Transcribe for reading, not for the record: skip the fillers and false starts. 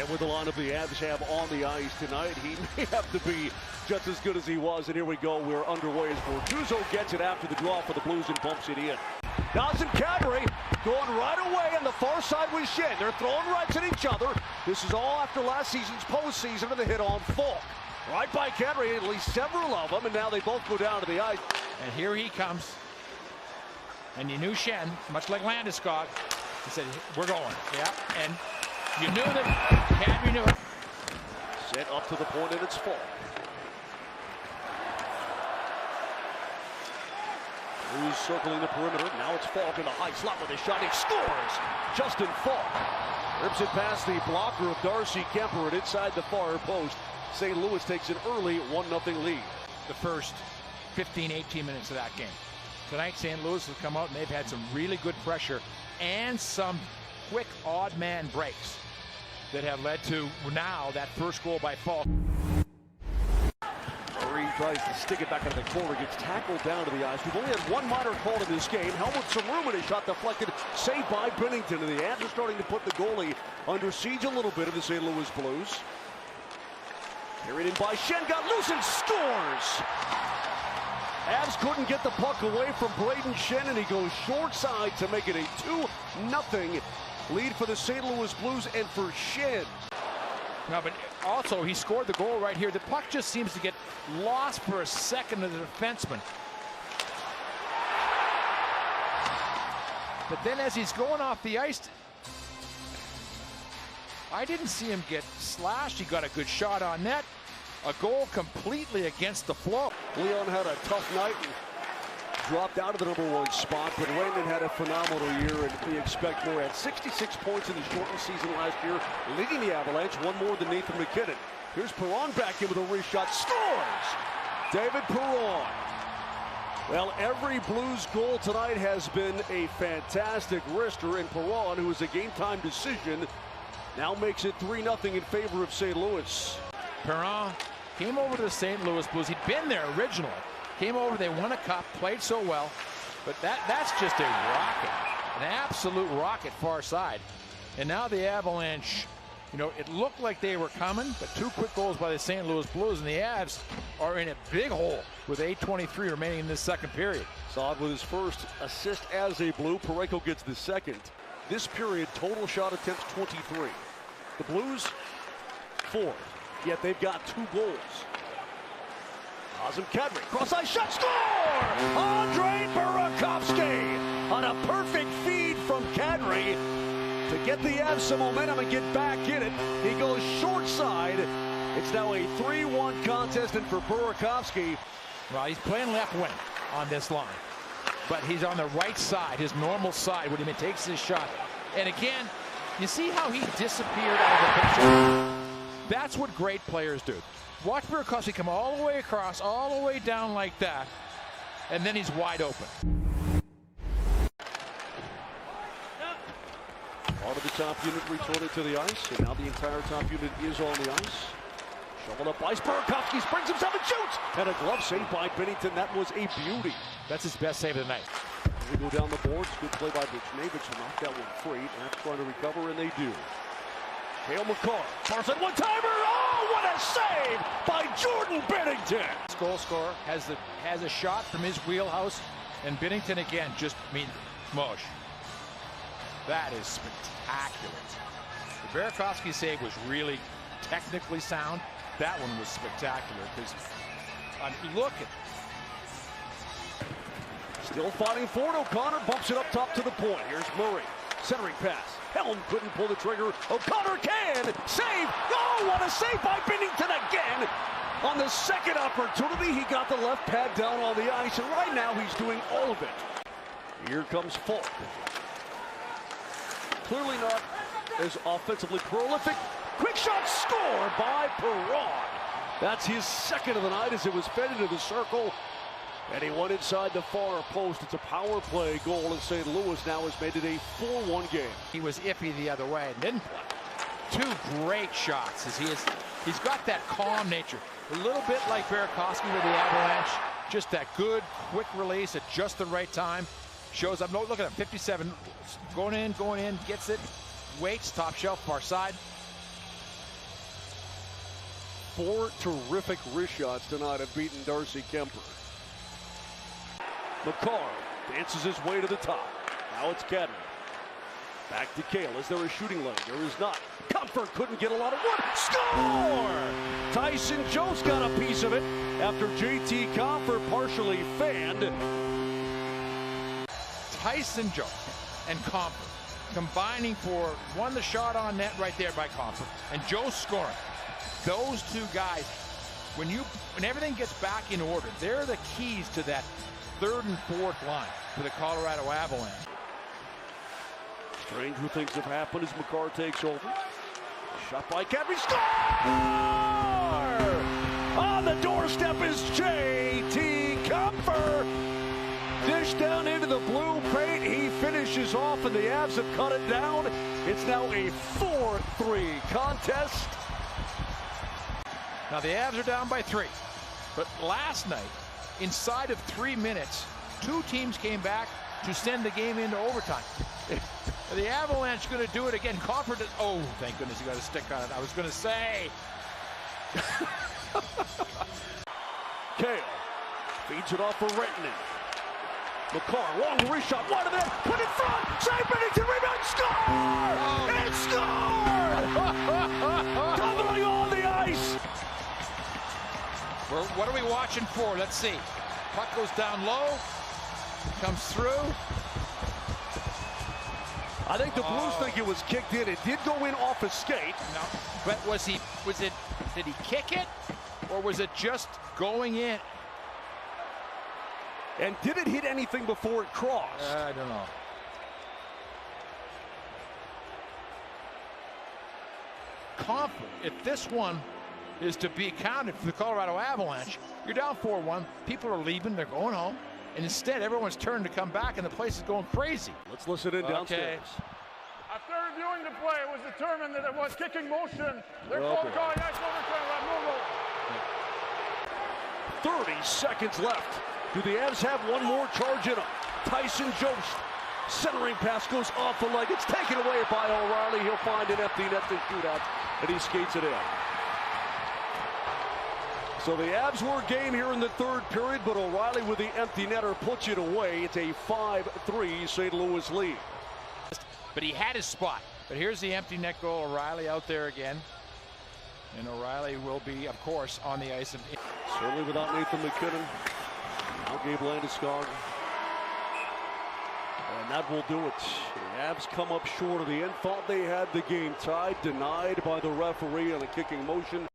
And with the lineup the Avs have on the ice tonight, he may have to be just as good as he was. And here we go. We're underway as Bortuzzo gets it after the draw for the Blues and bumps it in. Nazem Kadri going right away on the far side with Schenn. They're throwing rights at each other. This is all after last season's postseason and the hit on Falk. Right by Kadri, at least several of them, and now they both go down to the ice. And here he comes. And you knew Schenn, much like Landeskog, he said, we're going. Yeah. And you knew that Kadri knew it. Set up to the point, and it's Falk. Blues circling the perimeter. Now it's Falk in the high slot with a shot. He scores! Justin Falk rips it past the blocker of Darcy Kemper and inside the far post. St. Louis takes an early 1-0 lead. The first 15, 18 minutes of that game. Tonight, St. Louis has come out and they've had some really good pressure and some quick odd man breaks that have led to now that first goal by Falk. Murray tries to stick it back into the corner, gets tackled down to the ice. We've only had one minor call in this game. Helmut Saruman, a shot deflected, saved by Binnington. And the Avs are starting to put the goalie under siege a little bit of the St. Louis Blues. Carried in by Schenn, got loose and scores! Avs couldn't get the puck away from Brayden Schenn, and he goes short side to make it a 2-0 lead for the St. Louis Blues and for Schenn. No, but also he scored the goal right here. The puck just seems to get lost for a second to the defenseman. But then as he's going off the ice, I didn't see him get slashed. He got a good shot on net. A goal completely against the flow. Leon had a tough night and dropped out of the #1 spot, but Raymond had a phenomenal year, and we expect more. At 66 points in the shortened season last year, leading the Avalanche, one more than Nathan MacKinnon. Here's Perron back in with a wrist shot, scores! David Perron. Well, every Blues goal tonight has been a fantastic wrister, and Perron, who was a game-time decision, now makes it 3-0 in favor of St. Louis. Perron came over to the St. Louis Blues. He'd been there originally. Came over, they won a cup, played so well. But that's just a rocket, an absolute rocket far side. And now the Avalanche, you know, it looked like they were coming, but two quick goals by the St. Louis Blues, and the Avs are in a big hole with 8:23 remaining in this second period. Saad with his first assist as a Blue. Parayko gets the second. This period, total shot attempts 23. The Blues, 4. Yet they've got 2 goals. Nazem Kadri, cross-ice shot, score! Andrei Burakovsky on a perfect feed from Kadri to get the Avs some momentum and get back in it. He goes short side. It's now a 3-1 contest, and for Burakovsky, well, he's playing left wing on this line, but he's on the right side, his normal side, when he takes his shot. And again, you see how he disappeared out of the picture? That's what great players do. Watch Burakovsky come all the way across, all the way down like that, and then he's wide open. Part of the top unit retorted to the ice, and now the entire top unit is on the ice. Shoveled up by Burakovsky, springs himself and shoots! And a glove save by Binnington. That was a beauty. That's his best save of the night. We go down the boards. Good play by Buchnevich to knock that one free. After trying to recover, and they do. Cale Makar, Carson, one-timer! Oh, what a save by Jordan Binnington! This goal scorer has a shot from his wheelhouse, and Binnington again just smush. That is spectacular. The Burakovsky save was really technically sound. That one was spectacular because look at. Still fighting for it. O'Connor bumps it up top to the point. Here's Murray. Centering pass. Helm couldn't pull the trigger. O'Connor can. Save. Oh, what a save by Binnington again. On the second opportunity, he got the left pad down on the ice, and right now he's doing all of it. Here comes Falk. Clearly not as offensively prolific. Quick shot, score by Perron. That's his second of the night as it was fed into the circle. And he went inside the far post. It's a power play goal, and St. Louis now has made it a 4-1 game. He was iffy the other way and didn't play. 2 great shots as he's got that calm nature. A little bit like Burakovsky with the Avalanche. Just that good, quick release at just the right time. Shows up. No, look at him. 57. Going in, gets it. Waits, top shelf, far side. 4 terrific wrist shots tonight have beaten Darcy Kemper. McCarr dances his way to the top. Now it's Kedden. Back to Kale. Is there a shooting lane? There is not. Comfort couldn't get a lot of wood. Score! Tyson Jones got a piece of it after J.T. Compher partially fanned. Tyson Jones and Compher combining for the shot on net right there by Compher, and Joe scoring. Those two guys, when everything gets back in order, they're the keys to that third and fourth line for the Colorado Avalanche. Stranger things have happened as McCarr takes over. Shot by Kadri. Score! On the doorstep is J.T. Compher. Dish down into the blue paint. He finishes off, and the Avs have cut it down. It's now a 4-3 contest. Now the Avs are down by 3. But last night, inside of 3 minutes, 2 teams came back to send the game into overtime. The Avalanche going to do it again. Compher does. Oh, thank goodness he got a stick on it. I was going to say. Kale feeds it off for Renton. McCarr, long wrist shot, wide of that, put in front, save Binnington, rebound, score! Oh. It scored! Doubling on the ice. What are we watching for? Let's see. Puck goes down low, comes through. I think the Blues think it was kicked in. It did go in off a skate. No, but did he kick it, or was it just going in? And did it hit anything before it crossed? I don't know. Compher, if this one is to be counted for the Colorado Avalanche, you're down 4-1. People are leaving. They're going home. And instead, everyone's turning to come back, and the place is going crazy. Let's listen in downstairs. After reviewing the play, it was determined that it was kicking motion. They're calling ice overtime. 30 seconds left. Do the Avs have one more charge in them? Tyson Jones, centering pass goes off the leg. It's taken away by O'Reilly. He'll find an empty net to shoot out, and he skates it in. So the Avs were game here in the third period, but O'Reilly with the empty netter puts it away. It's a 5-3 St. Louis lead. But he had his spot. But here's the empty net goal. O'Reilly out there again. And O'Reilly will be, of course, on the ice. Certainly without Nathan MacKinnon. Now Gabe Landeskog. And that will do it. The Avs come up short of the end. Thought they had the game tied. Denied by the referee on a kicking motion.